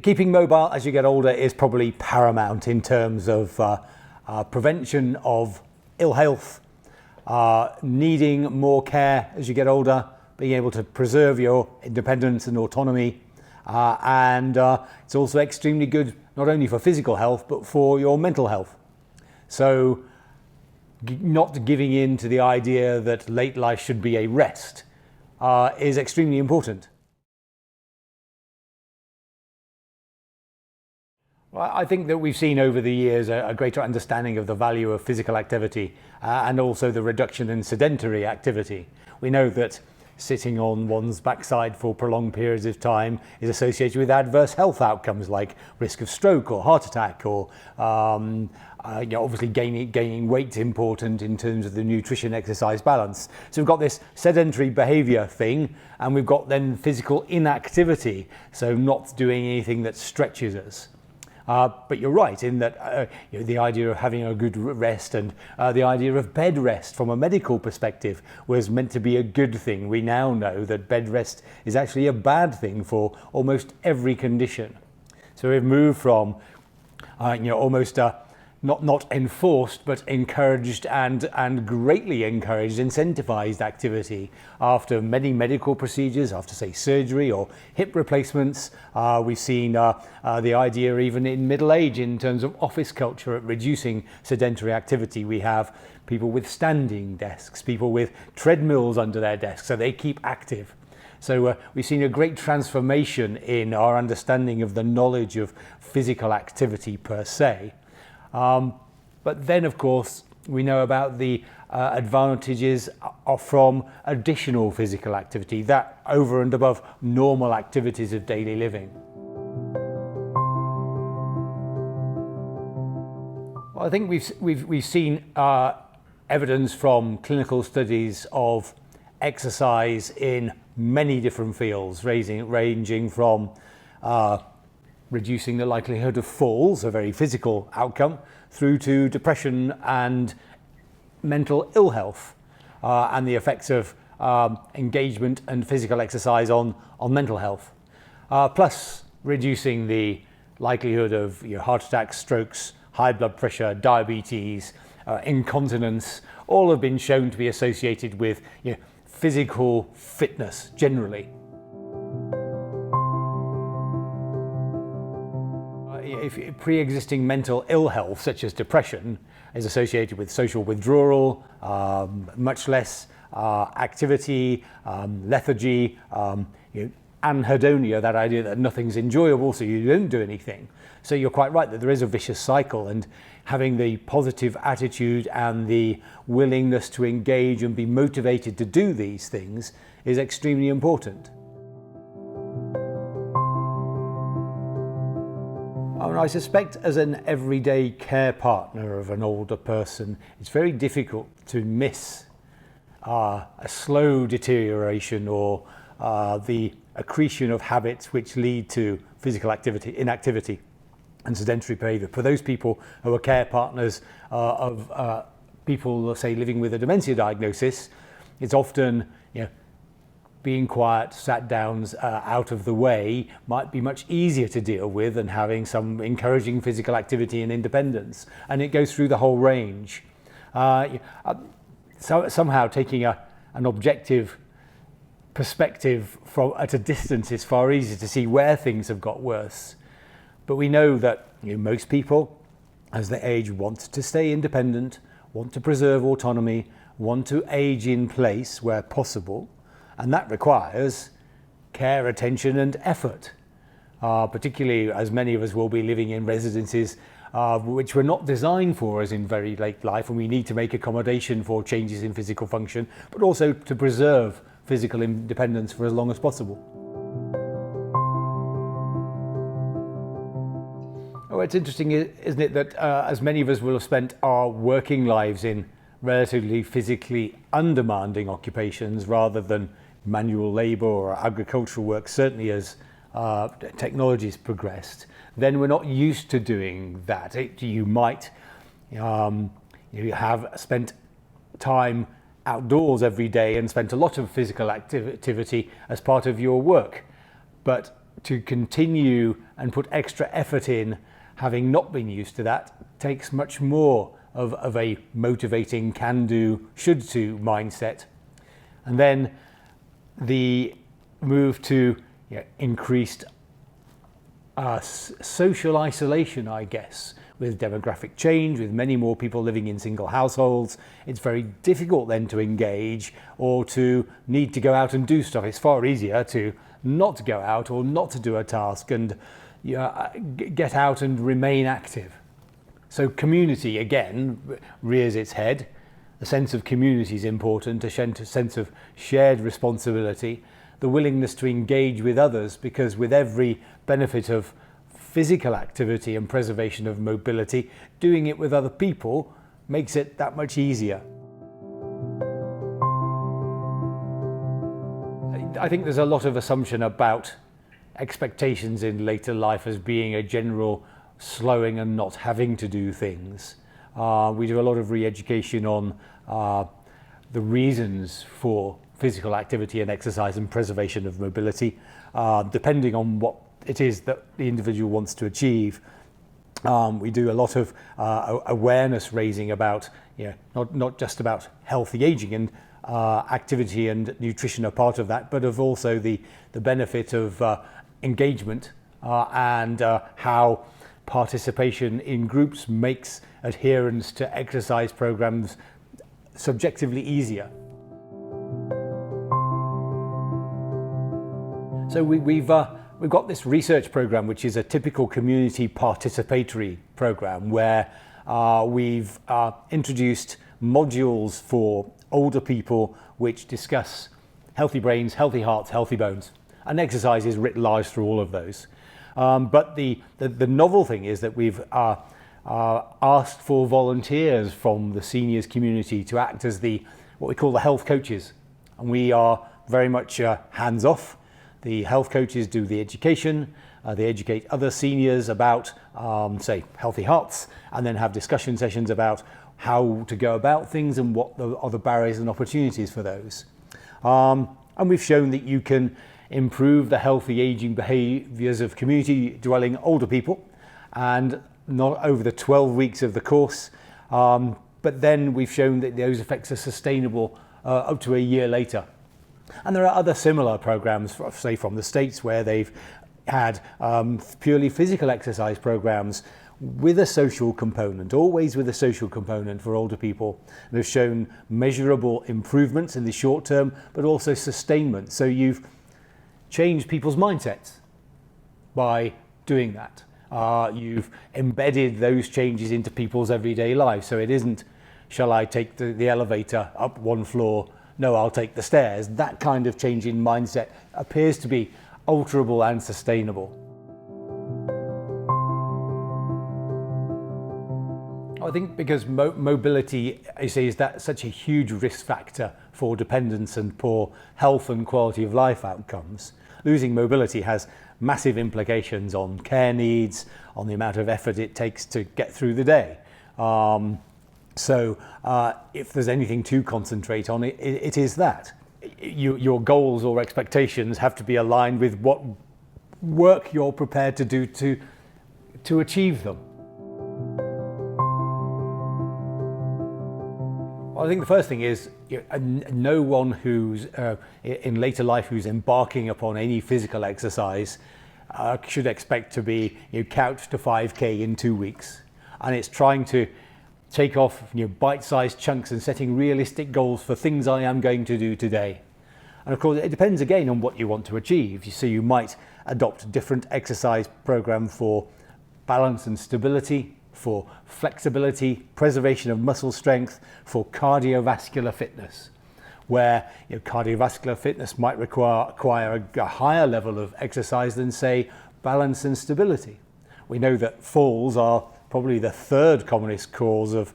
Keeping mobile as you get older is probably paramount in terms of prevention of ill health, needing more care as you get older, being able to preserve your independence and autonomy, and it's also extremely good not only for physical health but for your mental health. So not giving in to the idea that late life should be a rest is extremely important. Well, I think that we've seen over the years a greater understanding of the value of physical activity and also the reduction in sedentary activity. We know that sitting on one's backside for prolonged periods of time is associated with adverse health outcomes like risk of stroke or heart attack, or obviously gaining weight important in terms of the nutrition exercise balance. So we've got this sedentary behavior thing, and we've got then physical inactivity, so not doing anything that stretches us. But you're right in that the idea of having a good rest and the idea of bed rest from a medical perspective was meant to be a good thing. We now know that bed rest is actually a bad thing for almost every condition. So we've moved from almost not enforced but encouraged and greatly encouraged, incentivized activity after many medical procedures, after say surgery or hip replacements. We've seen the idea even in middle age in terms of office culture at reducing sedentary activity. We have people with standing desks, people with treadmills under their desks so they keep active. So we've seen a great transformation in our understanding of the knowledge of physical activity per se. But then, of course, we know about the advantages from additional physical activity, that over and above normal activities of daily living. Well, I think we've seen evidence from clinical studies of exercise in many different fields, ranging from reducing the likelihood of falls, a very physical outcome, through to depression and mental ill health, and the effects of engagement and physical exercise on mental health, plus reducing the likelihood of heart attacks, strokes, high blood pressure, diabetes, incontinence. All have been shown to be associated with physical fitness generally. If pre-existing mental ill health, such as depression, is associated with social withdrawal, much less activity, lethargy, anhedonia, that idea that nothing's enjoyable, so you don't do anything. So you're quite right that there is a vicious cycle, and having the positive attitude and the willingness to engage and be motivated to do these things is extremely important. I suspect as an everyday care partner of an older person, it's very difficult to miss a slow deterioration or the accretion of habits which lead to physical inactivity and sedentary behavior. For those people who are care partners of people, say, living with a dementia diagnosis, it's often being quiet, sat downs, out of the way might be much easier to deal with than having some encouraging physical activity and independence. And it goes through the whole range. So somehow taking an objective perspective at a distance is far easier to see where things have got worse. But we know that most people, as they age, want to stay independent, want to preserve autonomy, want to age in place where possible. And that requires care, attention and effort, particularly as many of us will be living in residences which were not designed for us in very late life, and we need to make accommodation for changes in physical function, but also to preserve physical independence for as long as possible. Oh, it's interesting, isn't it, that as many of us will have spent our working lives in relatively physically undemanding occupations rather than manual labour or agricultural work, certainly as technology's progressed, then we're not used to doing that. You might have spent time outdoors every day and spent a lot of physical activity as part of your work, but to continue and put extra effort in, having not been used to that, takes much more of a motivating can-do, should-do mindset. And then the move to increased social isolation, I guess. With demographic change, with many more people living in single households, it's very difficult then to engage or to need to go out and do stuff. It's far easier to not go out or not to do a task and get out and remain active. So community, again, rears its head. A sense of community is important, a sense of shared responsibility, the willingness to engage with others, because with every benefit of physical activity and preservation of mobility, doing it with other people makes it that much easier. I think there's a lot of assumption about expectations in later life as being a general slowing and not having to do things. We do a lot of re-education on the reasons for physical activity and exercise and preservation of mobility, depending on what it is that the individual wants to achieve. We do a lot of awareness raising about, not just about healthy aging, and activity and nutrition are part of that, but of also the benefit of engagement and how participation in groups makes adherence to exercise programs subjectively easier. So we've got this research program, which is a typical community participatory program, where we've introduced modules for older people which discuss healthy brains, healthy hearts, healthy bones, and exercise is writ large through all of those. But the novel thing is that we've asked for volunteers from the seniors community to act as what we call the health coaches, and we are very much hands-off. The health coaches do the education, they educate other seniors about, say, healthy hearts, and then have discussion sessions about how to go about things and what are the barriers and opportunities for those. And we've shown that you can improve the healthy aging behaviours of community-dwelling older people, and not over the 12 weeks of the course, but then we've shown that those effects are sustainable up to a year later. And there are other similar programs, say from the States, where they've had purely physical exercise programs with a social component, always with a social component for older people. They've shown measurable improvements in the short term, but also sustainment. So you've changed people's mindsets by doing that. You've embedded those changes into people's everyday lives. So it isn't, shall I take the elevator up one floor? No, I'll take the stairs. That kind of change in mindset appears to be alterable and sustainable. I think because mobility, I say, is that such a huge risk factor for dependence and poor health and quality of life outcomes. Losing mobility has massive implications on care needs, on the amount of effort it takes to get through the day. So if there's anything to concentrate on, it is that. Your goals or expectations have to be aligned with what work you're prepared to do to achieve them. Well, I think the first thing is no one who's in later life who's embarking upon any physical exercise should expect to be couch to 5K in 2 weeks. And it's trying to take off bite-sized chunks and setting realistic goals for things I am going to do today. And of course, it depends again on what you want to achieve. So you might adopt a different exercise program for balance and stability, for flexibility, preservation of muscle strength, for cardiovascular fitness, where cardiovascular fitness might require a higher level of exercise than, say, balance and stability. We know that falls are probably the third commonest cause of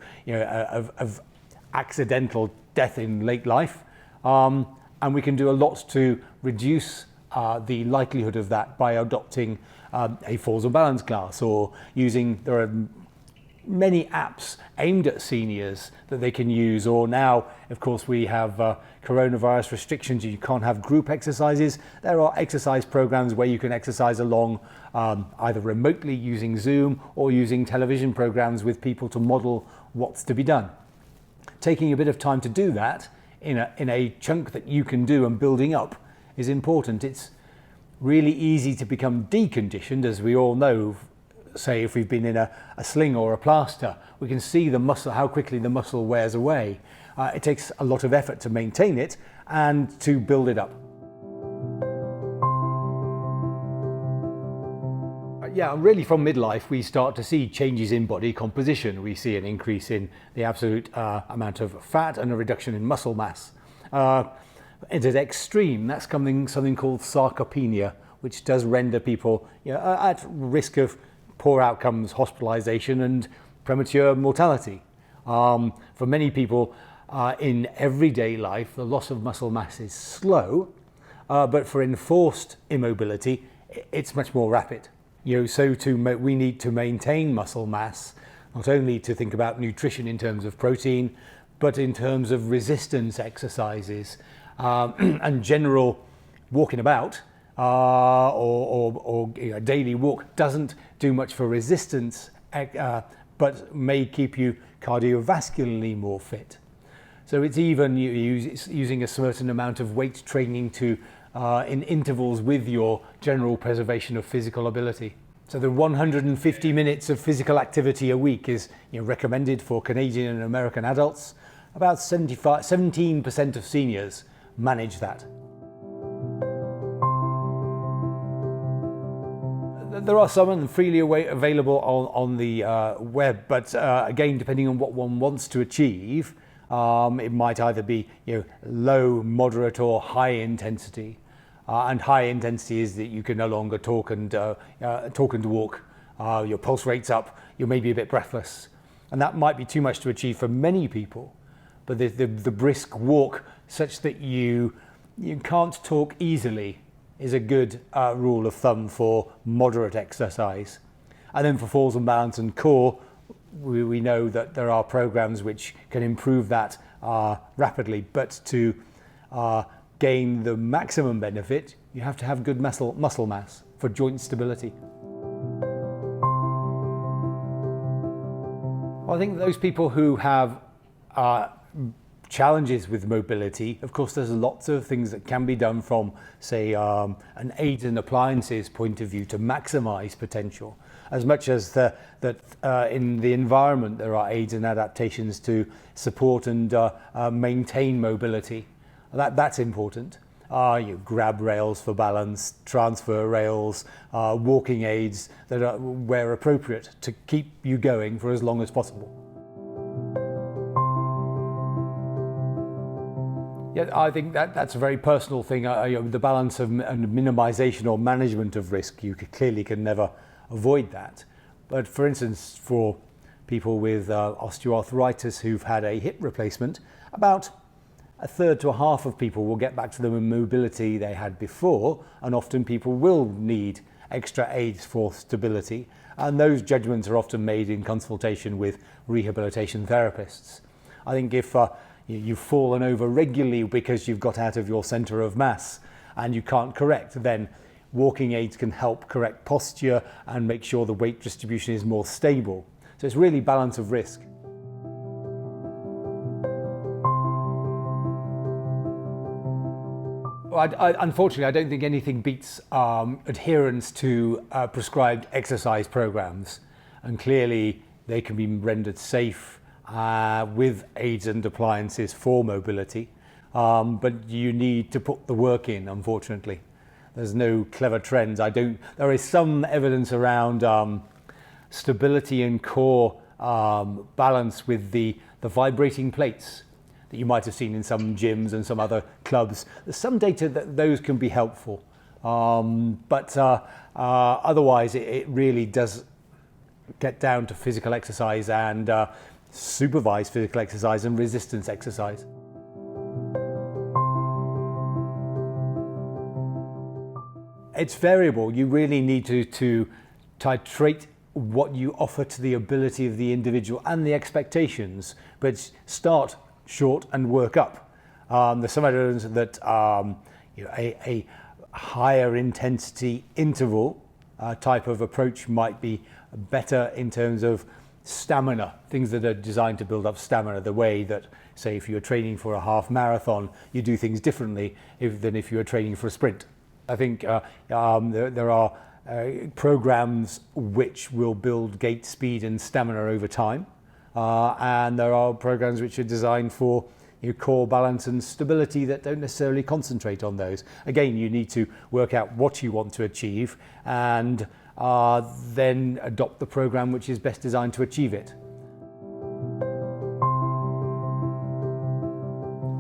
accidental death in late life, and we can do a lot to reduce the likelihood of that by adopting a falls and balance class, or there are many apps aimed at seniors that they can use. Or now, of course, we have coronavirus restrictions. You can't have group exercises. There are exercise programs where you can exercise along either remotely using Zoom or using television programs with people to model what's to be done. Taking a bit of time to do that in a chunk that you can do and building up is important. It's really easy to become deconditioned, as we all know. Say if we've been in a sling or a plaster, we can see the muscle, how quickly the muscle wears away. It takes a lot of effort to maintain it and to build it up. Yeah, really from midlife we start to see changes in body composition. We see an increase in the absolute amount of fat and a reduction in muscle mass. At its extreme, that's something called sarcopenia, which does render people at risk of poor outcomes, hospitalization and premature mortality. For many people in everyday life, the loss of muscle mass is slow, but for enforced immobility, it's much more rapid. We need to maintain muscle mass, not only to think about nutrition in terms of protein, but in terms of resistance exercises and general walking about. Or a daily walk doesn't do much for resistance, but may keep you cardiovascularly more fit. So it's even using a certain amount of weight training to in intervals with your general preservation of physical ability. So the 150 minutes of physical activity a week is recommended for Canadian and American adults. About 17% of seniors manage that. There are some freely available on the web, but again, depending on what one wants to achieve, it might either be low, moderate, or high intensity. And high intensity is that you can no longer talk and walk. Your pulse rate's up. You may be a bit breathless, and that might be too much to achieve for many people. But the brisk walk, such that you can't talk easily, is a good rule of thumb for moderate exercise. And then for falls and balance and core, we know that there are programs which can improve that rapidly, but to gain the maximum benefit, you have to have good muscle mass for joint stability. Well, I think those people who have challenges with mobility, of course there's lots of things that can be done from, say, an aids and appliances point of view to maximize potential, as much as that in the environment there are aids and adaptations to support and maintain mobility. That's important. Grab rails for balance, transfer rails, walking aids that are where appropriate to keep you going for as long as possible. Yeah, I think that's a very personal thing. The balance of and minimization or management of risk, you clearly can never avoid that. But for instance, for people with osteoarthritis who've had a hip replacement, about a third to a half of people will get back to the mobility they had before, and often people will need extra aids for stability. And those judgments are often made in consultation with rehabilitation therapists. I think if you've fallen over regularly because you've got out of your center of mass and you can't correct, then walking aids can help correct posture and make sure the weight distribution is more stable. So it's really balance of risk. Unfortunately, I don't think anything beats adherence to prescribed exercise programs, and clearly they can be rendered safe with aids and appliances for mobility, but you need to put the work in. Unfortunately, there's no clever trends. There is some evidence around stability and core balance with the vibrating plates that you might have seen in some gyms and some other clubs. There's some data that those can be helpful, but otherwise it really does get down to physical exercise and supervised physical exercise and resistance exercise. It's variable. You really need to titrate what you offer to the ability of the individual and the expectations, but start short and work up. There's some evidence that a higher intensity interval type of approach might be better in terms of stamina, things that are designed to build up stamina, the way that, say, if you're training for a half marathon, you do things differently than if you were training for a sprint. I think there are programs which will build gait speed and stamina over time, and there are programs which are designed for core balance and stability that don't necessarily concentrate on those. Again, you need to work out what you want to achieve and then adopt the program which is best designed to achieve it.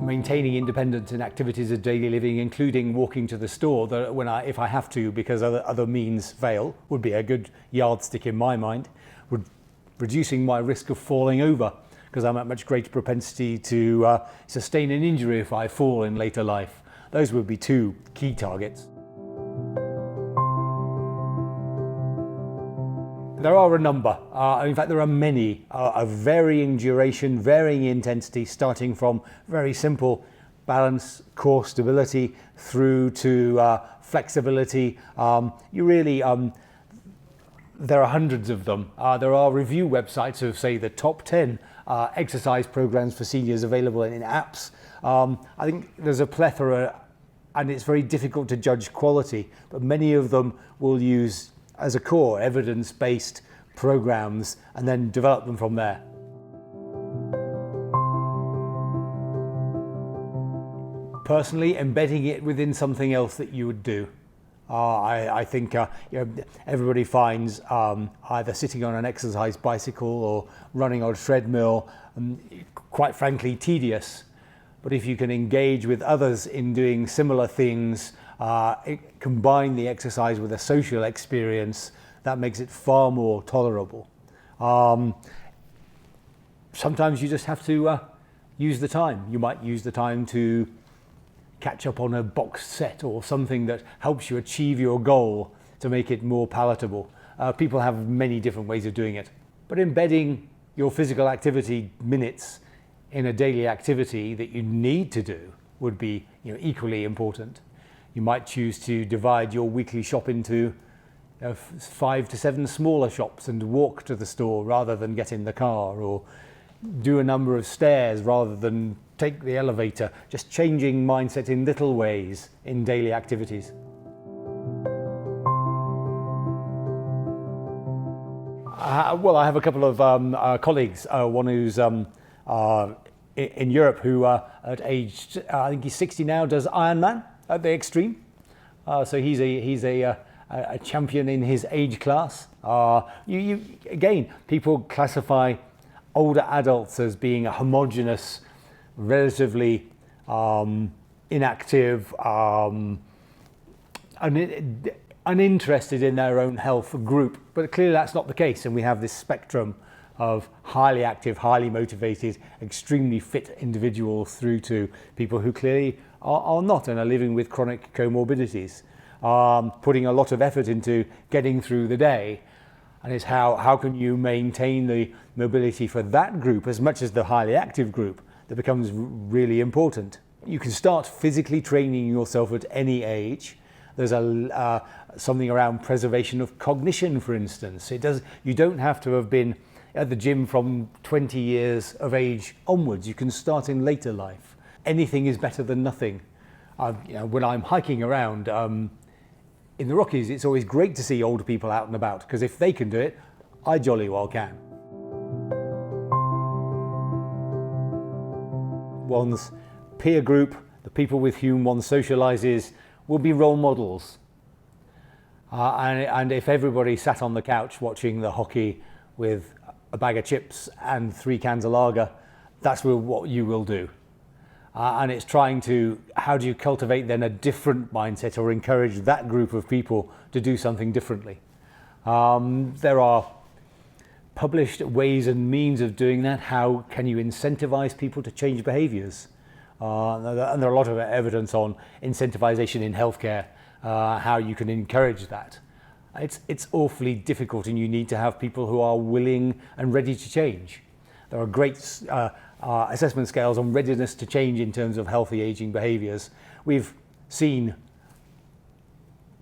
Maintaining independence in activities of daily living, including walking to the store if I have to because other means fail, would be a good yardstick in my mind. Reducing my risk of falling over, because I'm at much greater propensity to sustain an injury if I fall in later life. Those would be two key targets. There are a number, in fact there are many, of varying duration, varying intensity, starting from very simple balance, core stability, through to flexibility. There are hundreds of them. There are review websites of, say, the top 10 exercise programs for seniors available in apps. I think there's a plethora, and it's very difficult to judge quality, but many of them will use as a core evidence-based programs and then develop them from there. Personally, embedding it within something else that you would do. I think everybody finds either sitting on an exercise bicycle or running on a treadmill, quite frankly, tedious. But if you can engage with others in doing similar things, combine the exercise with a social experience, that makes it far more tolerable. Sometimes you just have to use the time. You might use the time to catch up on a box set or something that helps you achieve your goal to make it more palatable. People have many different ways of doing it, but embedding your physical activity minutes in a daily activity that you need to do would be equally important. You might choose to divide your weekly shop into 5 to 7 smaller shops and walk to the store rather than get in the car, or do a number of stairs rather than take the elevator, just changing mindset in little ways in daily activities. Well, I have a couple of colleagues, one who's in Europe who at age, I think he's 60 now, does Ironman at the extreme. So he's a champion in his age class. Again, people classify older adults as being a homogeneous, relatively inactive, uninterested in their own health group, but clearly that's not the case, and we have this spectrum of highly active, highly motivated, extremely fit individuals through to people who clearly are not and are living with chronic comorbidities, putting a lot of effort into getting through the day. And it's how can you maintain the mobility for that group as much as the highly active group that becomes really important. You can start physically training yourself at any age. There's something around preservation of cognition, for instance. You don't have to have been at the gym from 20 years of age onwards. You can start in later life. Anything is better than nothing. When I'm hiking around in the Rockies, it's always great to see older people out and about, because if they can do it, I jolly well can. One's peer group, the people with whom one socializes, will be role models. And if everybody sat on the couch watching the hockey with a bag of chips and 3 cans of lager, that's what you will do. And it's trying to, how do you cultivate then a different mindset or encourage that group of people to do something differently? There are published ways and means of doing that. How can you incentivize people to change behaviors? And there are a lot of evidence on incentivization in healthcare, how you can encourage that. it's awfully difficult, and you need to have people who are willing and ready to change. There are great assessment scales on readiness to change in terms of healthy aging behaviours. We've seen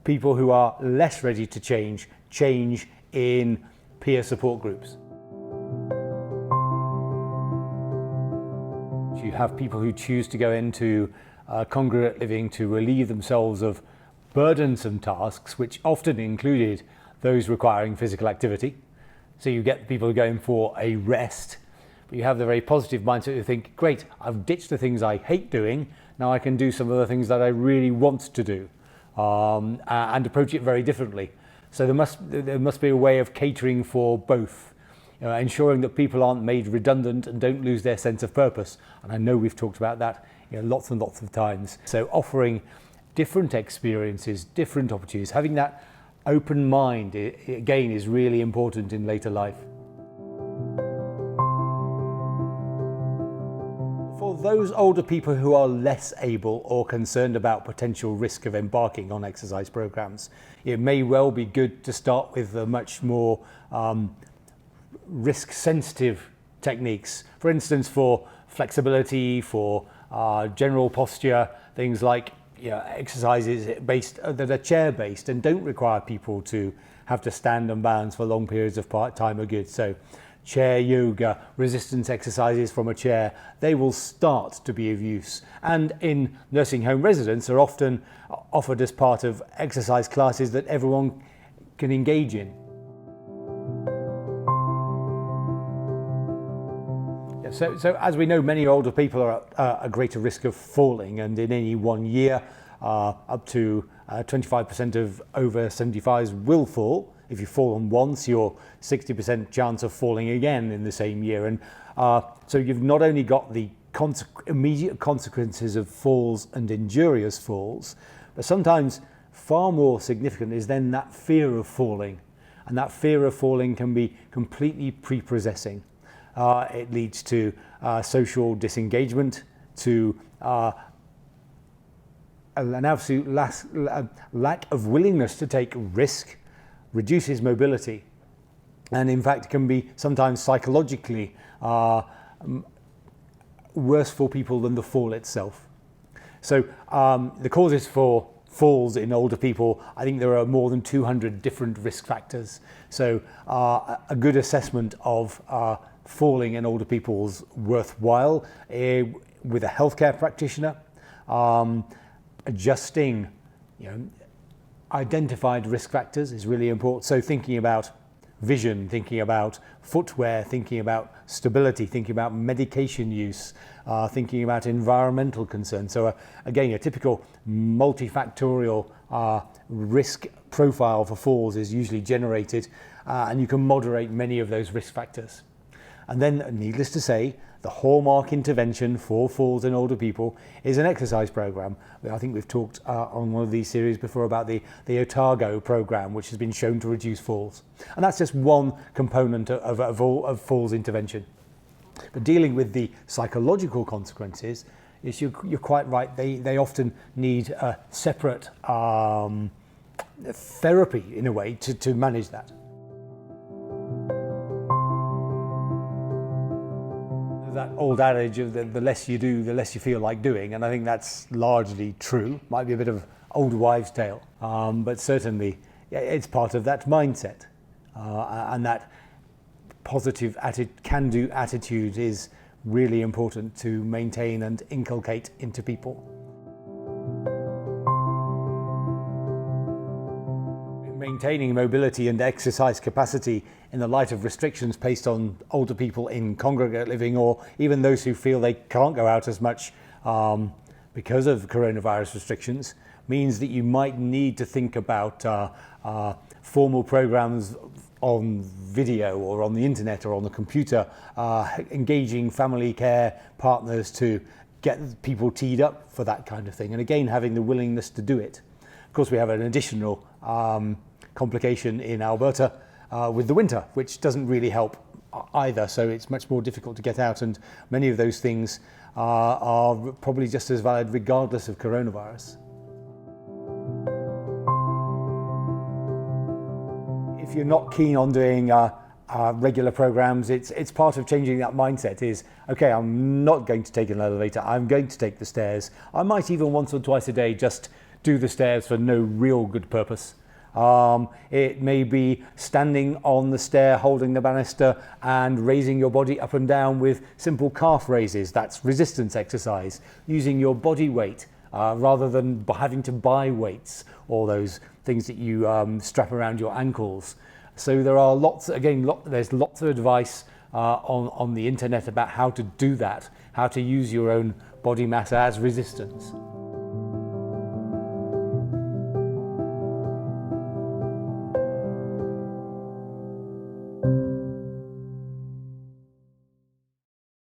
people who are less ready to change in peer support groups. You have people who choose to go into congregate living to relieve themselves of burdensome tasks, which often included those requiring physical activity. So you get people going for a rest, but you have the very positive mindset who think, great, I've ditched the things I hate doing, now I can do some of the things that I really want to do, and approach it very differently. So there must be a way of catering for both, ensuring that people aren't made redundant and don't lose their sense of purpose. And I know we've talked about that lots and lots of times. So offering different experiences, different opportunities, having that open mind, again, is really important in later life. For those older people who are less able or concerned about potential risk of embarking on exercise programs, it may well be good to start with the much more risk-sensitive techniques. For instance, for flexibility, for general posture, things like exercises that are chair-based and don't require people to have to stand and balance for long periods of time are good. So chair yoga, resistance exercises from a chair, they will start to be of use. And in nursing home residents are often offered as part of exercise classes that everyone can engage in. So as we know, many older people are at a greater risk of falling, and in any 1 year, up to 25% of over 75s will fall. If you've fallen once, you're 60% chance of falling again in the same year. And so you've not only got the immediate consequences of falls and injurious falls, but sometimes far more significant is then that fear of falling. And that fear of falling can be completely prepossessing. It leads to social disengagement, to an absolute lack of willingness to take risk, reduces mobility, and in fact can be sometimes psychologically worse for people than the fall itself. So the causes for falls in older people, I think there are more than 200 different risk factors. So a good assessment of falling in older people is worthwhile with a healthcare practitioner, adjusting identified risk factors is really important. So thinking about vision, thinking about footwear, thinking about stability, thinking about medication use, thinking about environmental concerns. So again, a typical multifactorial risk profile for falls is usually generated, and you can moderate many of those risk factors. And then, needless to say, the hallmark intervention for falls in older people is an exercise program. I think we've talked on one of these series before about the Otago program, which has been shown to reduce falls. And that's just one component of falls intervention. But dealing with the psychological consequences, is you're quite right, they often need a separate therapy, in a way, to manage that. That old adage of the less you do, the less you feel like doing, and I think that's largely true. Might be a bit of old wives' tale, but certainly it's part of that mindset, and that positive can-do attitude is really important to maintain and inculcate into people. Maintaining mobility and exercise capacity in the light of restrictions placed on older people in congregate living, or even those who feel they can't go out as much because of coronavirus restrictions, means that you might need to think about formal programs on video or on the internet or on the computer, engaging family care partners to get people teed up for that kind of thing, and again having the willingness to do it. Of course, we have an additional complication in Alberta with the winter, which doesn't really help either, so it's much more difficult to get out, and many of those things are probably just as valid regardless of coronavirus. If you're not keen on doing regular programs, it's part of changing that mindset is, okay, I'm not going to take an elevator, I'm going to take the stairs. I might even once or twice a day just do the stairs for no real good purpose. It may be standing on the stair, holding the banister and raising your body up and down with simple calf raises. That's resistance exercise. Using your body weight rather than having to buy weights or those things that you strap around your ankles. So there are there's lots of advice on the internet about how to do that, how to use your own body mass as resistance.